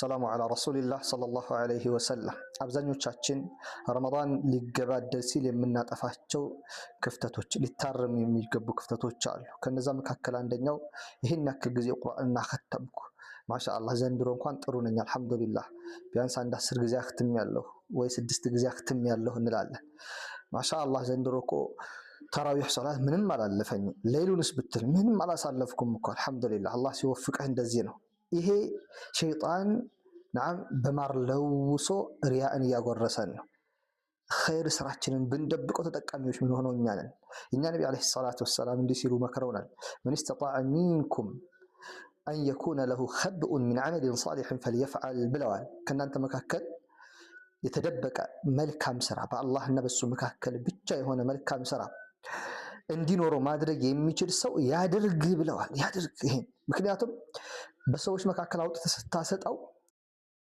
ወሰላሙ ዐላ ረሱሊላህ ሰለላሁ ዐለይሂ ወሰለም። አብዛኞቻችን ረመዳን ሊገባደድ ሲል የምናጠፋቸው ክፍተቶች፣ ሊታረም የሚገቡ ክፍተቶች አሉ። ከነዛ መካከል አንደኛው ይህን ያክል ጊዜ ቁርአን አኸተምኩ፣ ማሻአላህ ዘንድሮ እንኳን ጥሩ ነኝ አልሐምዱሊላህ፣ ቢያንስ አንድ 10 ጊዜ አኽትሜያለሁ ወይ 6 ጊዜ አኽትሜያለሁ እንላለን። ማሻአላህ ዘንድሮ እኮ ተራዊህ ሶላት ምንም አላለፈኝም፣ ሌሊቱንስ ብትል ምንም አላሳለፍኩም እኮ አልሐምዱሊላህ። አላህ ሲወፍቅህ እንደዚህ ነው። ይሄ ሸይጣን ናም በማር ለውሶ ሪያእን እያጎረሰን ነው። ኸይር ስራችንን ብንደብቀው ተጠቃሚዎች ምን ሆነው እኛ ነን። እኛ ነብይ አለይሂ ሰላቱ ወሰላም እንዲህ ሲሉ መከረውናል። መን ኢስተጣዐ ሚንኩም አን የኩነ ለሁ ኸብኡን ሚን ዐመሊን ሷሊሒን ፈልየፍዐል ብለዋል። ከእናንተ መካከል የተደበቀ መልካም ስራ በአላህና በሱ መካከል ብቻ የሆነ መልካም ስራ እንዲኖረው ማድረግ የሚችል ሰው ያድርግ ብለዋል። ያድርግ ይሄን። ምክንያቱም በሰዎች መካከል አውጥተህ ስታሰጣው